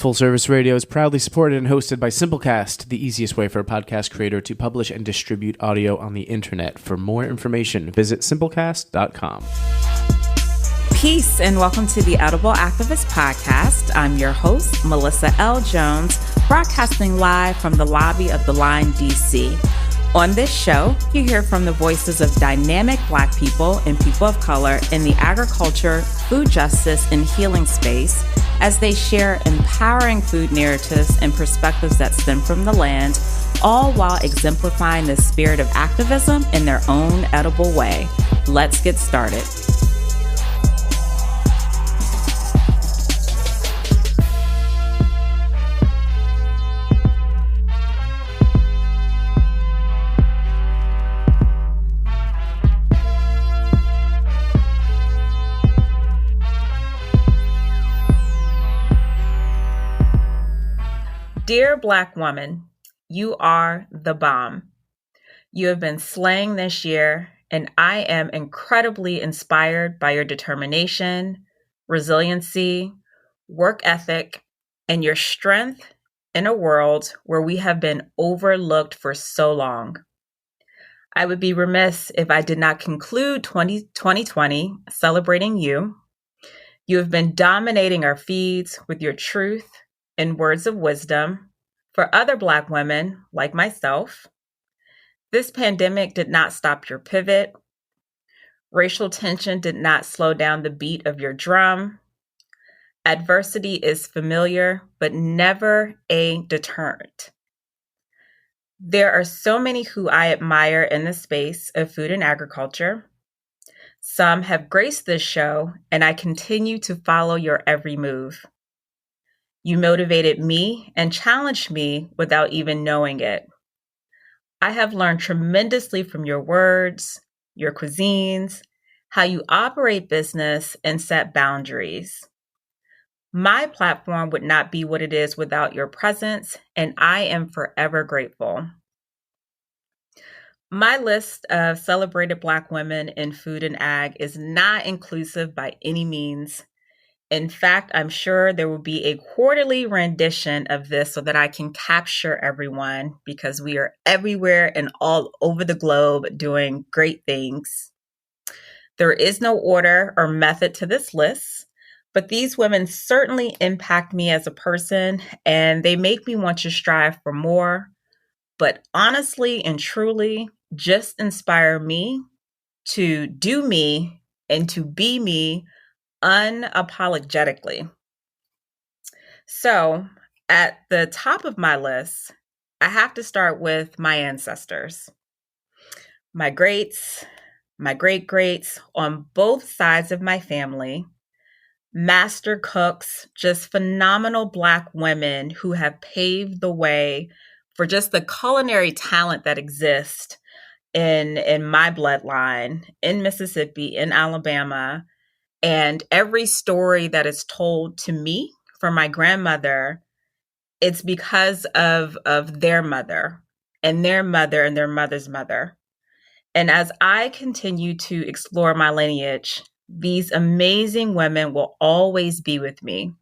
Full Service Radio is proudly supported and hosted by Simplecast, the easiest way for a podcast creator to publish and distribute audio on the internet. For more information, visit simplecast.com. Peace and welcome to the Edible Activist Podcast. I'm your host, Melissa L. Jones, broadcasting live from the lobby of The Line, D.C. On this show, you hear from the voices of dynamic Black people and people of color in the agriculture, food justice, and healing space as they share empowering food narratives and perspectives that stem from the land, all while exemplifying the spirit of activism in their own edible way. Let's get started. Dear Black woman, you are the bomb. You have been slaying this year, and I am incredibly inspired by your determination, resiliency, work ethic, and your strength in a world where we have been overlooked for so long. I would be remiss if I did not conclude 2020 celebrating you. You have been dominating our feeds with your truth and words of wisdom for other Black women like myself. This pandemic did not stop your pivot. Racial tension did not slow down the beat of your drum. Adversity is familiar, but never a deterrent. There are so many who I admire in the space of food and agriculture. Some have graced this show, and I continue to follow your every move. You motivated me and challenged me without even knowing it. I have learned tremendously from your words, your cuisines, how you operate business and set boundaries. My platform would not be what it is without your presence, and I am forever grateful. My list of celebrated Black women in food and ag is not inclusive by any means. In fact, I'm sure there will be a quarterly rendition of this so that I can capture everyone because we are everywhere and all over the globe doing great things. There is no order or method to this list, but these women certainly impact me as a person and they make me want to strive for more, but honestly and truly just inspire me to do me and to be me unapologetically. So at the top of my list, I have to start with my ancestors. My greats, my great-greats on both sides of my family, master cooks, just phenomenal Black women who have paved the way for just the culinary talent that exists in my bloodline, in Mississippi, in Alabama. And every story that is told to me from my grandmother, it's because of their mother and their mother and their mother's mother. And as I continue to explore my lineage, these amazing women will always be with me.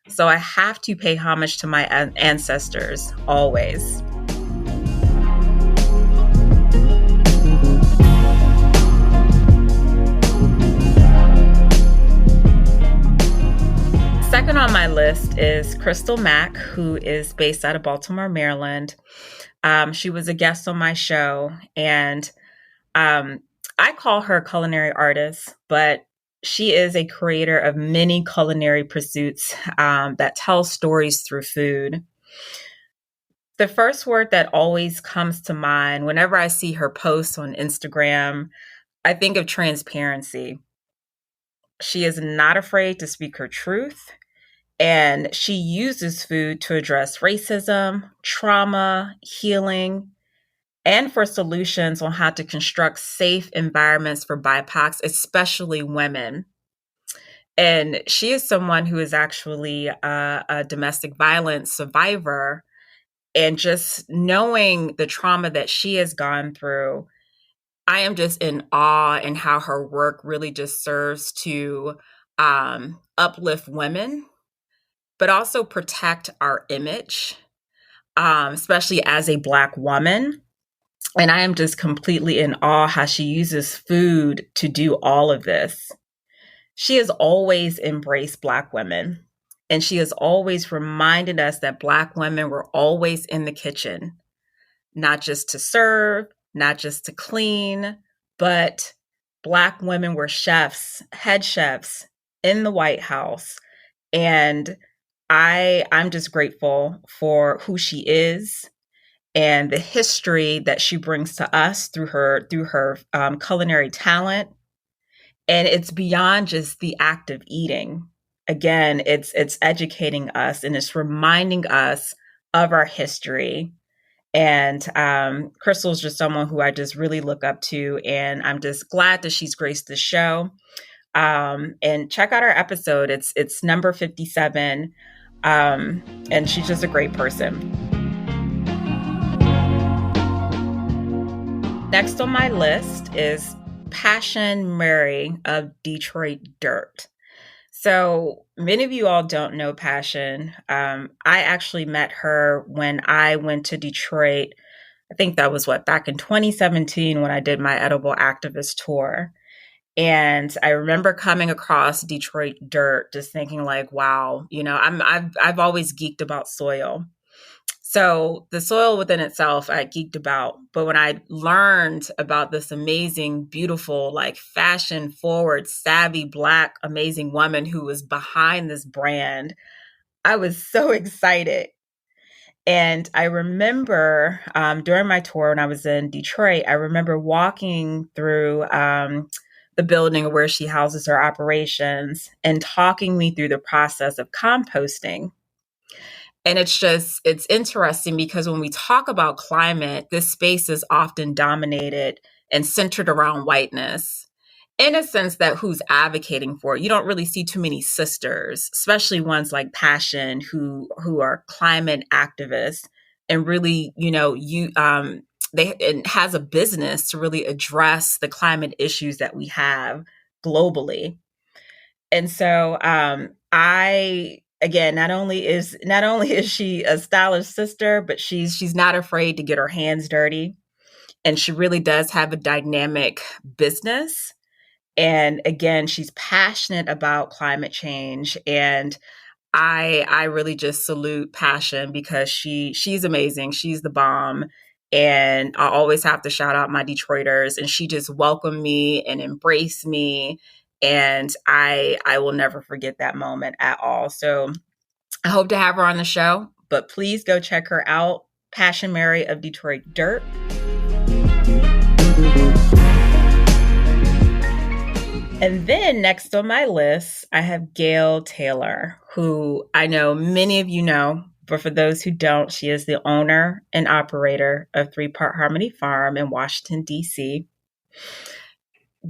So I have to pay homage to my ancestors, always. Second on my list is Crystal Mack, who is based out of Baltimore, Maryland. She was a guest on my show, and I call her a culinary artist, but she is a creator of many culinary pursuits that tell stories through food. The first word that always comes to mind whenever I see her posts on Instagram, I think of transparency. She is not afraid to speak her truth. And she uses food to address racism, trauma, healing, and for solutions on how to construct safe environments for BIPOCs, especially women. And she is someone who is actually a domestic violence survivor. And just knowing the trauma that she has gone through, I am just in awe in how her work really just serves to uplift women but also protect our image, especially as a Black woman. And I am just completely in awe how she uses food to do all of this. She has always embraced Black women, and she has always reminded us that Black women were always in the kitchen, not just to serve, not just to clean, but Black women were chefs, head chefs in the White House. And I'm just grateful for who she is and the history that she brings to us through her culinary talent. And it's beyond just the act of eating. Again, it's educating us and it's reminding us of our history. And Crystal's just someone who I just really look up to, and I'm just glad that she's graced the show. And check out our episode; it's number 57, and she's just a great person. Next on my list is Passion Mary of Detroit Dirt. So many of you all don't know Passion. I actually met her when I went to Detroit. I think that was back in 2017 when I did my Edible Activist tour. And I remember coming across Detroit Dirt, just thinking like, wow, I've always geeked about soil. So the soil within itself, I geeked about. But when I learned about this amazing, beautiful, like fashion forward, savvy, Black, amazing woman who was behind this brand, I was so excited. And I remember during my tour when I was in Detroit, I remember walking through the building where she houses her operations and talking me through the process of composting. And it's interesting because when we talk about climate, this space is often dominated and centered around whiteness. In a sense that who's advocating for it. You don't really see too many sisters, especially ones like Passion who are climate activists and really, it has a business to really address the climate issues that we have globally. And so I again, not only is she a stylish sister, but she's not afraid to get her hands dirty, and she really does have a dynamic business. And again, she's passionate about climate change, and I really just salute Passion because she's amazing. She's the bomb. And I always have to shout out my Detroiters, and she just welcomed me and embraced me. And I will never forget that moment at all. So I hope to have her on the show, but please go check her out. Passion Mary of Detroit Dirt. And then next on my list, I have Gail Taylor, who I know many of you know, but for those who don't, she is the owner and operator of 3 Part Harmony Farm in Washington, D.C.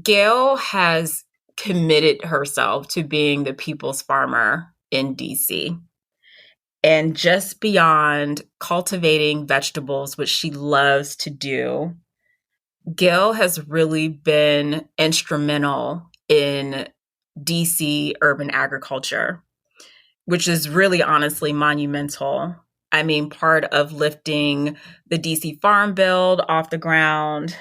Gail has committed herself to being the people's farmer in D.C. And just beyond cultivating vegetables, which she loves to do, Gail has really been instrumental in DC urban agriculture, which is really honestly monumental. I mean, part of lifting the DC Farm Bill off the ground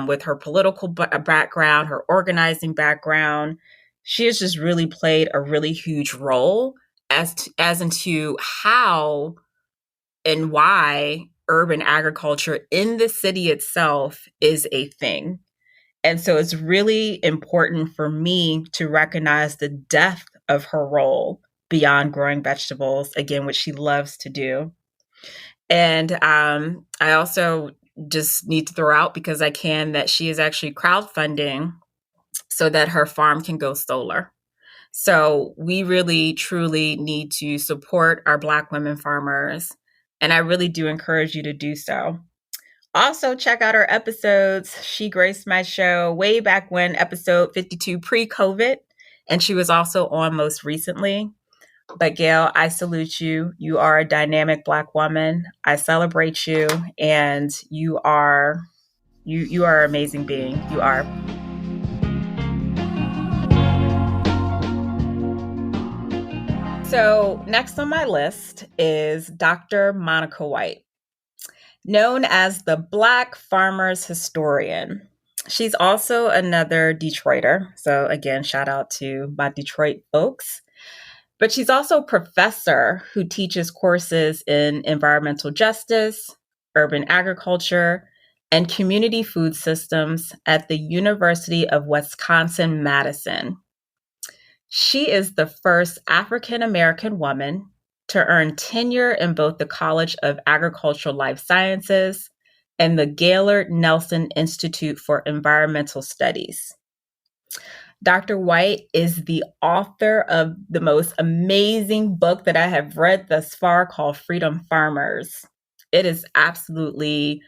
with her political background, her organizing background, she has just really played a really huge role as into how and why urban agriculture in the city itself is a thing. And so it's really important for me to recognize the depth of her role beyond growing vegetables, again, which she loves to do. And I also just need to throw out, because I can, that she is actually crowdfunding so that her farm can go solar. So we really, truly need to support our Black women farmers. And I really do encourage you to do so. Also, check out our episodes. She graced my show way back when, episode 52, pre-COVID. And she was also on most recently. But Gail, I salute you. You are a dynamic Black woman. I celebrate you. And you are an amazing being. You are. So, next on my list is Dr. Monica White, known as the Black Farmers Historian. She's also another Detroiter. So, again, shout out to my Detroit folks. But she's also a professor who teaches courses in environmental justice, urban agriculture, and community food systems at the University of Wisconsin-Madison. She is the first African American woman to earn tenure in both the College of Agricultural Life Sciences and the Gaylord Nelson Institute for Environmental Studies. Dr. White is the author of the most amazing book that I have read thus far called Freedom Farmers. It is absolutely,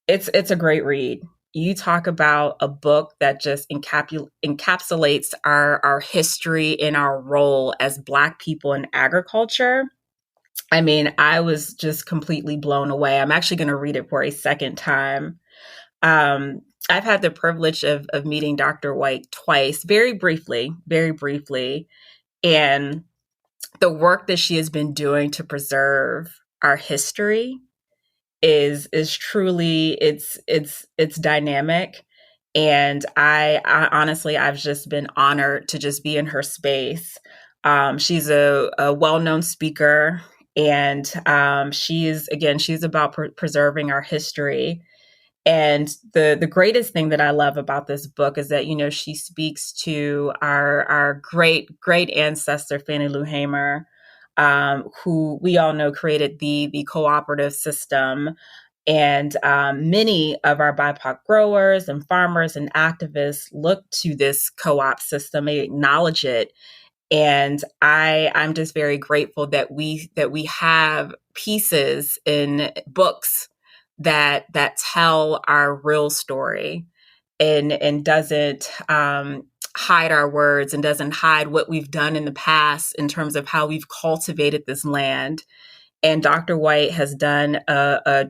it's a great read. You talk about a book that just encapsulates our history and our role as Black people in agriculture. I mean, I was just completely blown away. I'm actually going to read it for a second time. I've had the privilege of meeting Dr. White twice, very briefly. And the work that she has been doing to preserve our history is truly it's dynamic. And I honestly, I've just been honored to just be in her space. She's a well-known speaker, and she's about preserving our history. And the greatest thing that I love about this book is that, you know, she speaks to our great ancestor, Fannie Lou Hamer, who we all know created the cooperative system. And many of our BIPOC growers and farmers and activists look to this co-op system, they acknowledge it. And I'm just very grateful that we have pieces in books that tell our real story and doesn't hide our words and doesn't hide what we've done in the past in terms of how we've cultivated this land. And Dr. White has done a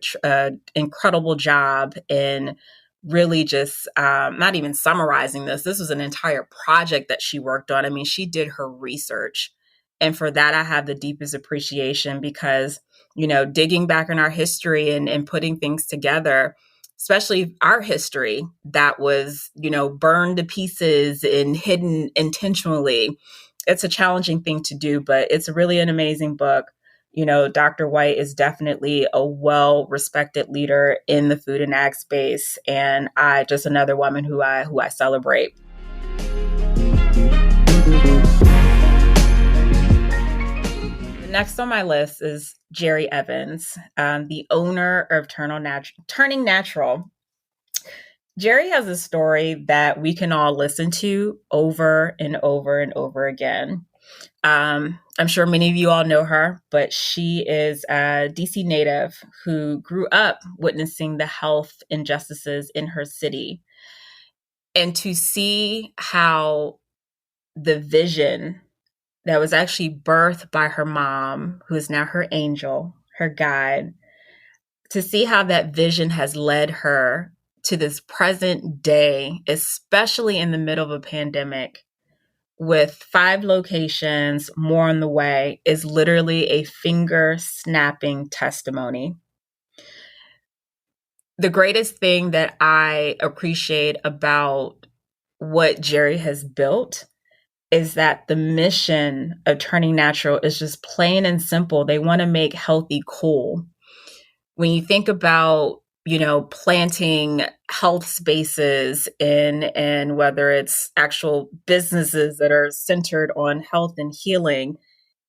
incredible job in really just not even summarizing this. This was an entire project that she worked on. I mean, she did her research. And for that, I have the deepest appreciation because, you know, digging back in our history and putting things together, especially our history that was, you know, burned to pieces and hidden intentionally. It's a challenging thing to do, but it's really an amazing book. You know, Dr. White is definitely a well-respected leader in the food and ag space, and I just another woman who I celebrate. The next on my list is Jerry Evans, the owner of Turning Natural. Jerry has a story that we can all listen to over and over and over again. I'm sure many of you all know her, but she is a DC native who grew up witnessing the health injustices in her city. And to see how the vision that was actually birthed by her mom, who is now her angel, her guide, to see how that vision has led her to this present day, especially in the middle of a pandemic, with 5 locations, more on the way, is literally a finger snapping testimony. The greatest thing that I appreciate about what Jerry has built is that the mission of Turning Natural is just plain and simple. They want to make healthy cool. When you think about, you know, planting health spaces in whether it's actual businesses that are centered on health and healing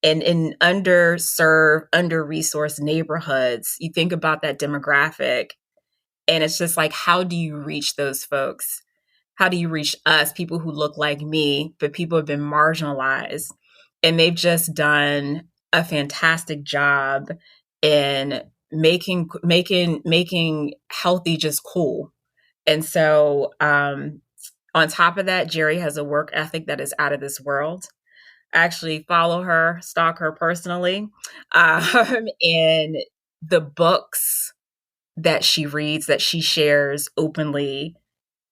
and in underserved, under-resourced neighborhoods, you think about that demographic and it's just like, how do you reach those folks? How do you reach us, people who look like me, but people have been marginalized? And they've just done a fantastic job in making healthy just cool. And so on top of that, Jerry has a work ethic that is out of this world. I actually follow her, stalk her personally. And the books that she reads, that she shares openly,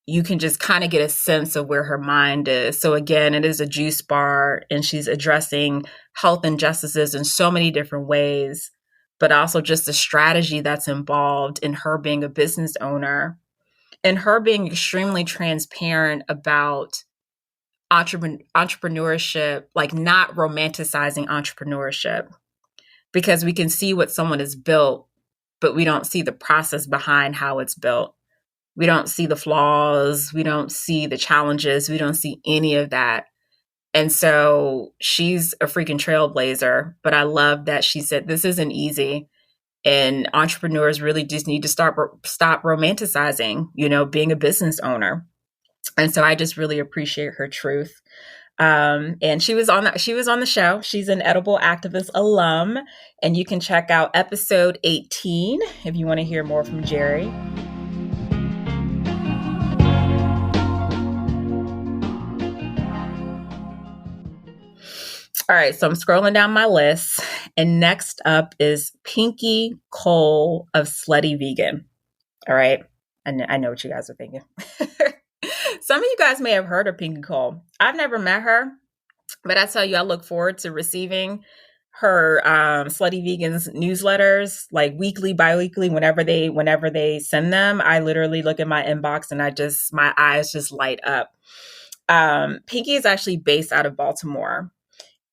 you can just kind of get a sense of where her mind is. So again, it is a juice bar, and she's addressing health injustices in so many different ways, but also just the strategy that's involved in her being a business owner and her being extremely transparent about entrepreneurship, like not romanticizing entrepreneurship, because we can see what someone has built, but we don't see the process behind how it's built. We don't see the flaws. We don't see the challenges. We don't see any of that. And so she's a freaking trailblazer. But I love that she said this isn't easy. And entrepreneurs really just need to stop romanticizing, being a business owner. And so I just really appreciate her truth. And she was on the show. She's an Edible Activist alum, and you can check out episode 18 if you want to hear more from Jerry. All right, so I'm scrolling down my list, and next up is Pinky Cole of Slutty Vegan. All right, I know what you guys are thinking. Some of you guys may have heard of Pinky Cole. I've never met her, but I tell you, I look forward to receiving her Slutty Vegans newsletters, like weekly, biweekly, whenever they send them. I literally look at my inbox and my eyes just light up. Pinky is actually based out of Baltimore.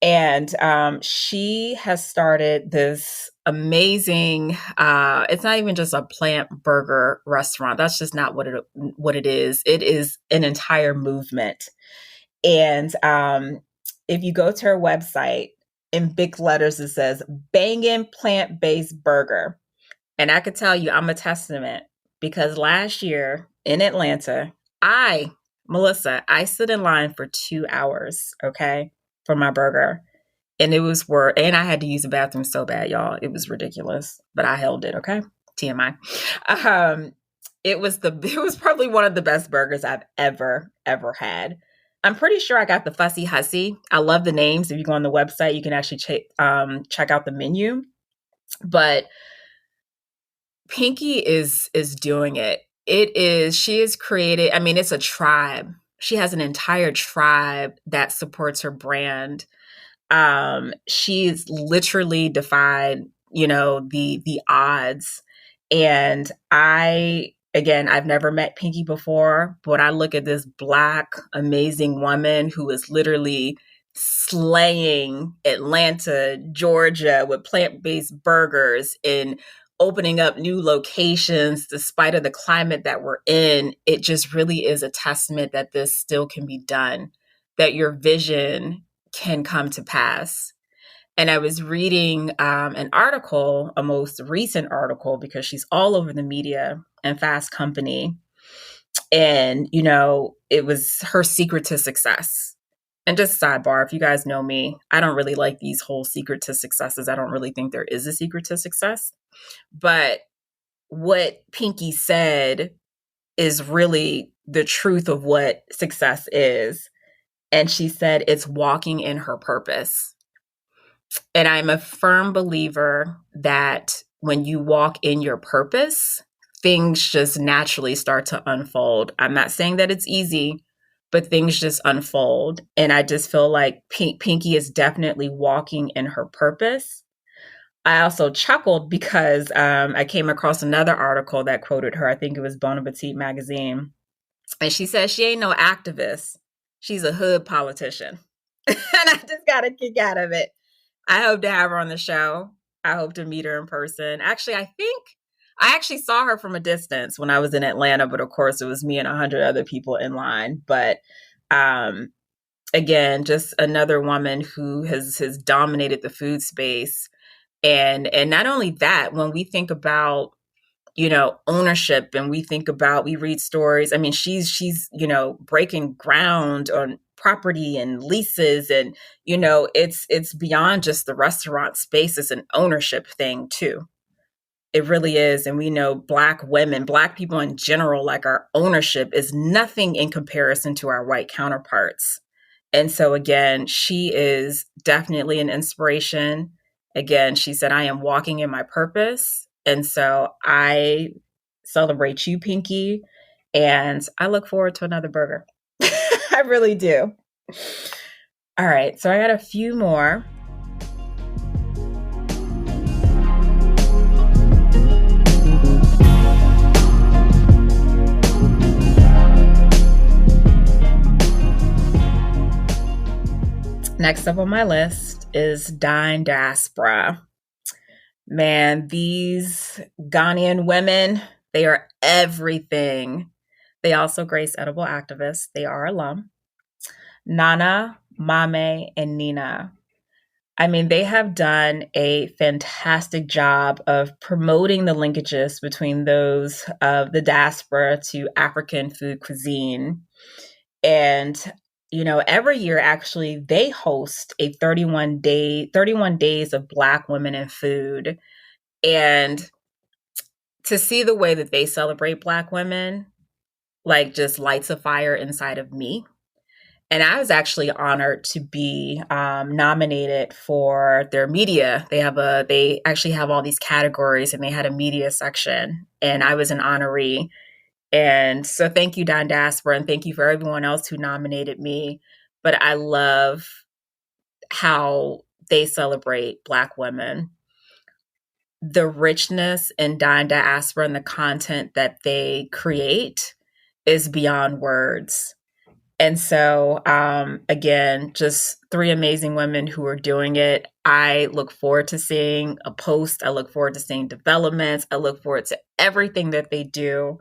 And she has started this amazing, it's not even just a plant burger restaurant. That's just not what it is. It is an entire movement. And if you go to her website, in big letters, it says bangin' plant-based burger. And I could tell you, I'm a testament, because last year in Atlanta, Melissa, I stood in line for 2 hours, okay, for my burger. And and I had to use the bathroom so bad, y'all. It was ridiculous, but I held it, okay? TMI. It was probably one of the best burgers I've ever had. I'm pretty sure I got the Fussy Hussy. I love the names. If you go on the website, you can actually check out the menu. But Pinky is doing it. She has created, I mean, it's a tribe. She has an entire tribe that supports her brand. She's literally defied, the odds. And I've never met Pinky before, but I look at this Black, amazing woman who is literally slaying Atlanta, Georgia with plant-based burgers and opening up new locations despite of the climate that we're in. It just really is a testament that this still can be done, that your vision can come to pass. And I was reading an article, a most recent article, because she's all over the media and Fast Company. And, it was her secret to success. And just sidebar, if you guys know me, I don't really like these whole secret to successes. I don't really think there is a secret to success. But what Pinky said is really the truth of what success is. And she said it's walking in her purpose. And I'm a firm believer that when you walk in your purpose, things just naturally start to unfold. I'm not saying that it's easy, but things just unfold. And I just feel like Pinky is definitely walking in her purpose. I also chuckled because I came across another article that quoted her. I think it was Bon Appetit magazine. And she says she ain't no activist. She's a hood politician. And I just got a kick out of it. I hope to have her on the show. I hope to meet her in person. Actually, I think I actually saw her from a distance when I was in Atlanta, but of course it was me and 100 other people in line. But again, just another woman who has dominated the food space. And not only that, when we think about, ownership, and we read stories. I mean, she's breaking ground on property and leases, and it's beyond just the restaurant space. It's an ownership thing too. It really is. And we know Black women, Black people in general, like, our ownership is nothing in comparison to our white counterparts. And so again, she is definitely an inspiration. Again, she said, I am walking in my purpose. And so I celebrate you, Pinky. And I look forward to another burger. I really do. All right, so I got a few more. Next up on my list is Dine Diaspora. Man, these Ghanaian women, they are everything. They also grace edible activists. They are alum. Nana, Mame, and Nina. I mean, they have done a fantastic job of promoting the linkages between those of the diaspora to African food cuisine. And, every year actually they host a 31 days of Black women in food. And to see the way that they celebrate Black women, like, just lights a fire inside of me. And I was actually honored to be nominated for their media. They actually have all these categories, and they had a media section, and I was an honoree. And so thank you, Don Diaspora, and thank you for everyone else who nominated me. But I love how they celebrate Black women. The richness in Don Diaspora and the content that they create is beyond words. And so, again, just three amazing women who are doing it. I look forward to seeing a post. I look forward to seeing developments. I look forward to everything that they do.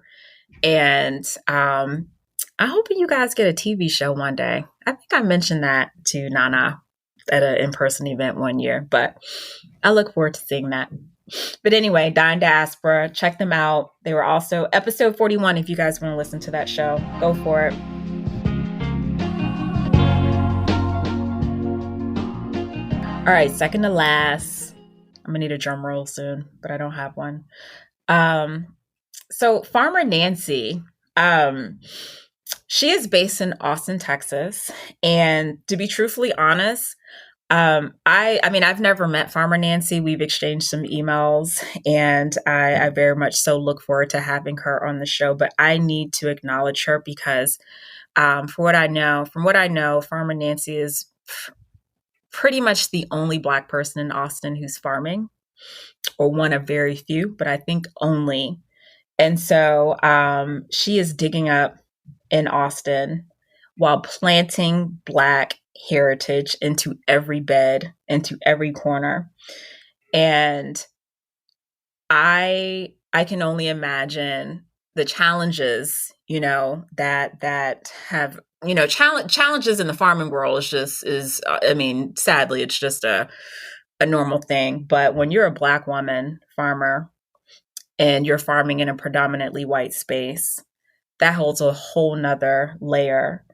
And I hope you guys get a TV show one day. I think I mentioned that to Nana at an in-person event one year, but I look forward to seeing that. But anyway, Dine Diaspora, check them out. They were also episode 41. If you guys want to listen to that show, go for it. All right, second to last. I'm gonna need a drum roll soon, but I don't have one. So Farmer Nancy, she is based in Austin, Texas, and to be truthfully honest, I mean, I've never met Farmer Nancy. We've exchanged some emails, and I very much so look forward to having her on the show. But I need to acknowledge her because, from what I know, Farmer Nancy is pretty much the only Black person in Austin who's farming, or one of very few, but I think only. And so she is digging up in Austin while planting Black heritage into every bed, into every corner. And I can only imagine the challenges, that have, challenges in the farming world I mean, sadly, it's just a normal thing. But when you're a Black woman farmer and you're farming in a predominantly white space, that holds a whole nother layer.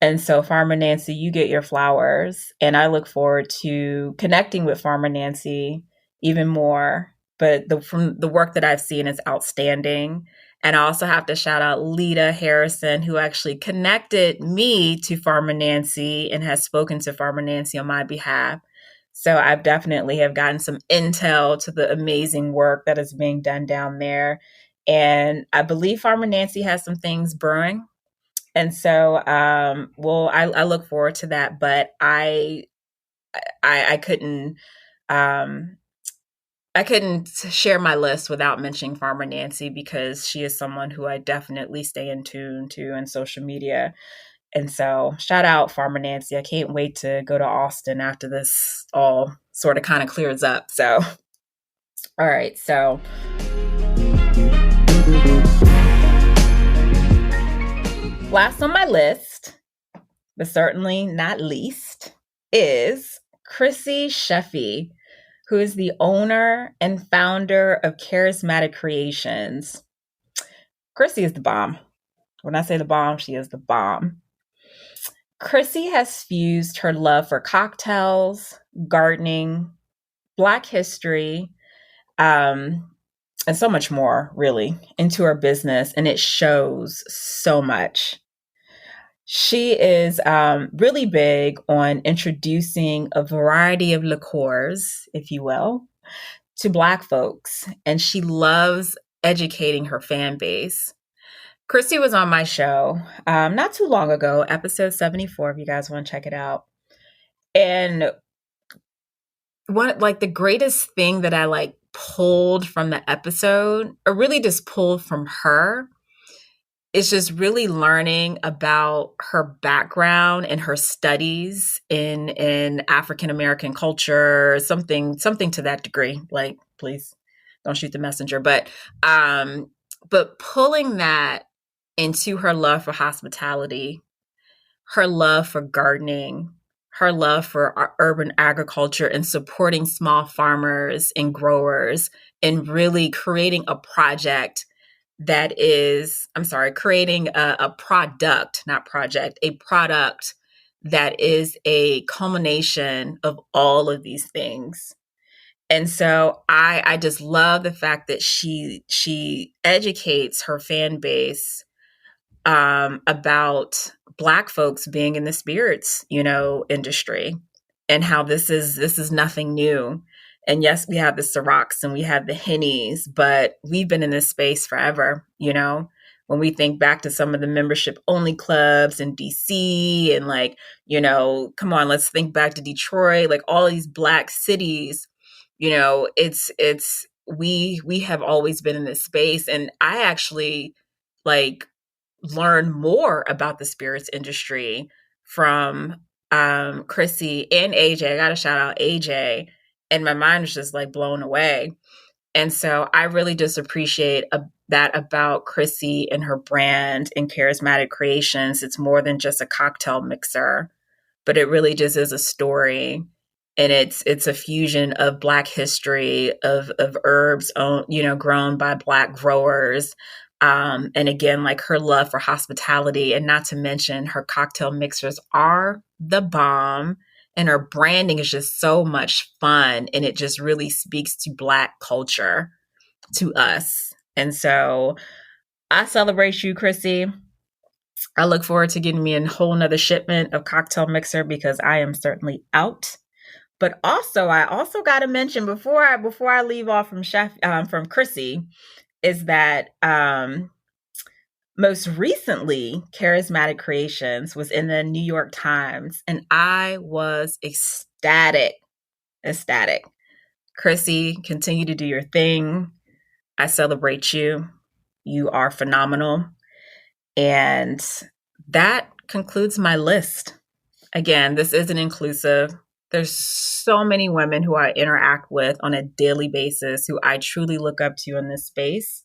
And so, Farmer Nancy, you get your flowers, and I look forward to connecting with Farmer Nancy even more. But from the work that I've seen is outstanding. And I also have to shout out Lita Harrison, who actually connected me to Farmer Nancy and has spoken to Farmer Nancy on my behalf. So I've definitely have gotten some intel to the amazing work that is being done down there. And I believe Farmer Nancy has some things brewing. And so, I look forward to that, but I couldn't, I couldn't share my list without mentioning Farmer Nancy, because she is someone who I definitely stay in tune to in social media. And so shout out Farmer Nancy. I can't wait to go to Austin after this all sort of kind of clears up. So, all right. So last on my list, but certainly not least, is Chrissy Sheffy, who is the owner and founder of Charismatic Creations. Chrissy is the bomb. When I say the bomb, she is the bomb. Chrissy has fused her love for cocktails, gardening, Black history, and so much more, really, into her business, and it shows so much. She is really big on introducing a variety of liqueurs, if you will, to Black folks, and she loves educating her fan base. Chrissy was on my show not too long ago, episode 74, if you guys want to check it out. And one like the greatest thing that I like pulled from the episode, or really just pulled from her, is just really learning about her background and her studies in African American culture, something to that degree. Like, please don't shoot the messenger. But pulling that into her love for hospitality, her love for gardening, her love for urban agriculture and supporting small farmers and growers, and really creating a project that is, I'm sorry, creating a product, not project, a product that is a culmination of all of these things. And so I just love the fact that she educates her fan base about Black folks being in the spirits, industry, and how this is nothing new. And yes, we have the Cirocs and we have the Hennies, but we've been in this space forever. When we think back to some of the membership only clubs in DC, and come on, let's think back to Detroit, like all these Black cities. It's we have always been in this space, and I actually like learn more about the spirits industry from Chrissy and AJ. I got to shout out AJ, and my mind was just like blown away. And so I really just appreciate that about Chrissy and her brand and Charismatic Creations. It's more than just a cocktail mixer, but it really just is a story. And it's a fusion of Black history, of herbs grown by Black growers. And again, like her love for hospitality, and not to mention her cocktail mixers are the bomb. And her branding is just so much fun. And it just really speaks to Black culture to us. And so I celebrate you, Chrissy. I look forward to getting me a whole nother shipment of cocktail mixer, because I am certainly out. But also, I also got to mention before I leave off from Chrissy, is that most recently, Charismatic Creations was in the New York Times, and I was ecstatic. Ecstatic. Chrissy, continue to do your thing. I celebrate you. You are phenomenal. And that concludes my list. Again, this isn't inclusive. There's so many women who I interact with on a daily basis who I truly look up to in this space.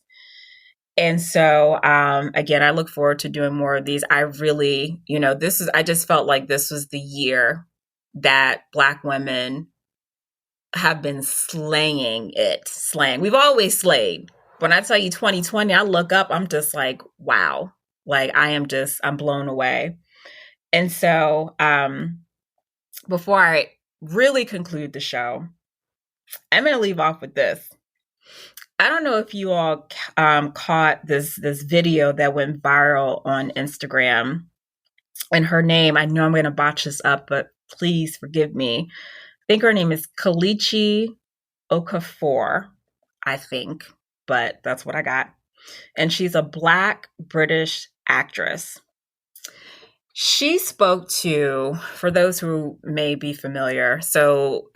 And so, again, I look forward to doing more of these. I really, I just felt like this was the year that Black women have been slaying it. Slaying. We've always slayed. When I tell you 2020, I look up, I'm just like, wow. Like I'm blown away. And so, before I really conclude the show, I'm going to leave off with this. I don't know if you all caught this video that went viral on Instagram. And her name, I know I'm going to botch this up, but please forgive me. I think her name is Kelechi Okafor, I think, but that's what I got. And she's a Black British actress. She spoke to, for those who may be familiar, so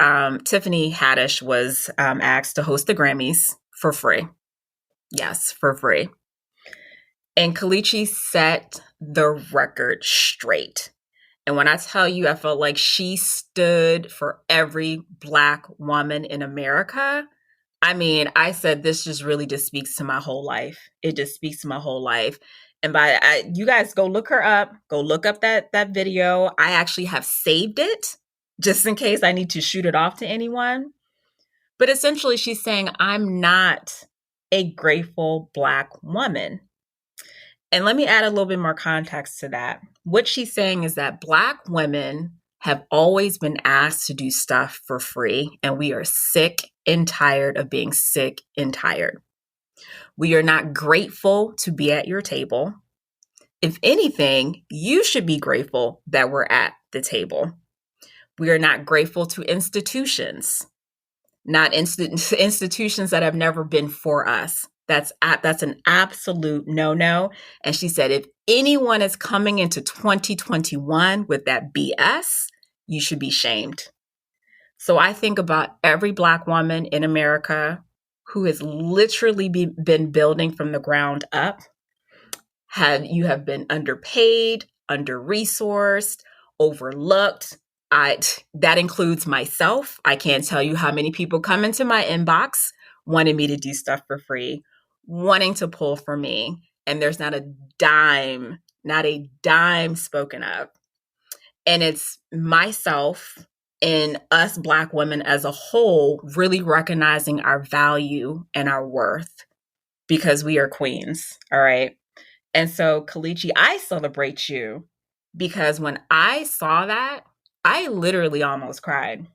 Tiffany Haddish was asked to host the Grammys for free. Yes, for free. And Kelechi set the record straight. And when I tell you, I felt like she stood for every Black woman in America. I mean, I said, this really just speaks to my whole life. It just speaks to my whole life. And you guys go look her up. Go look up that video. I actually have saved it just in case I need to shoot it off to anyone. But essentially, she's saying, I'm not a grateful Black woman. And let me add a little bit more context to that. What she's saying is that Black women have always been asked to do stuff for free, and we are sick and tired of being sick and tired. We are not grateful to be at your table. If anything, you should be grateful that we're at the table. We are not grateful to institutions, not institutions that have never been for us. That's an absolute no-no. And she said, if anyone is coming into 2021 with that BS, you should be shamed. So I think about every Black woman in America who has literally been building from the ground up. You have been underpaid, under-resourced, overlooked. That includes myself. I can't tell you how many people come into my inbox wanting me to do stuff for free, wanting to pull for me, and there's not a dime spoken of. And it's myself and us Black women as a whole really recognizing our value and our worth because we are queens, all right? And so, Kalichi, I celebrate you because when I saw that, I literally almost cried.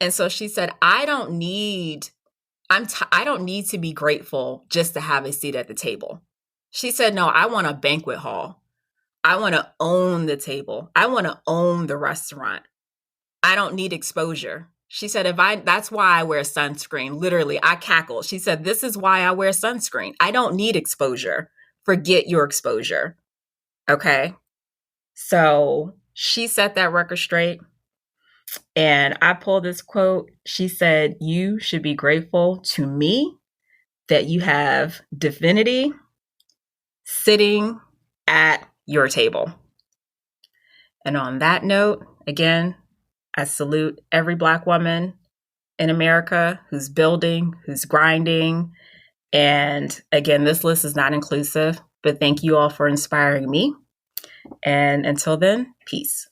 And so she said, I don't need to be grateful just to have a seat at the table. She said, no, I want a banquet hall. I want to own the table. I want to own the restaurant. I don't need exposure. She said, that's why I wear sunscreen. Literally, I cackled. She said, this is why I wear sunscreen. I don't need exposure. Forget your exposure. Okay. So she set that record straight. And I pulled this quote. She said, you should be grateful to me that you have divinity sitting at your table. And on that note, again, I salute every Black woman in America who's building, who's grinding. And again, this list is not inclusive, but thank you all for inspiring me. And until then, peace.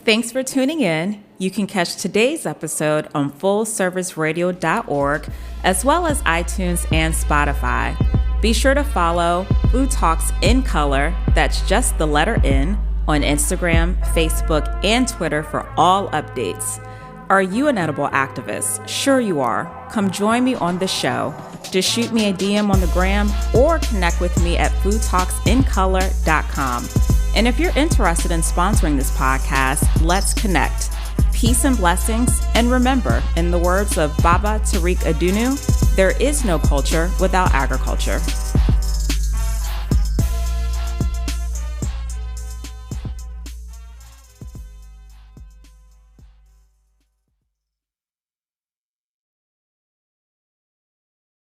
Thanks for tuning in. You can catch today's episode on fullserviceradio.org, as well as iTunes and Spotify. Be sure to follow Food Talks in Color, that's just the letter N, on Instagram, Facebook, and Twitter for all updates. Are you an edible activist? Sure you are. Come join me on the show. Just shoot me a DM on the gram or connect with me at foodtalksincolor.com. And if you're interested in sponsoring this podcast, let's connect. Peace and blessings. And remember, in the words of Baba Tariq Adunu, there is no culture without agriculture.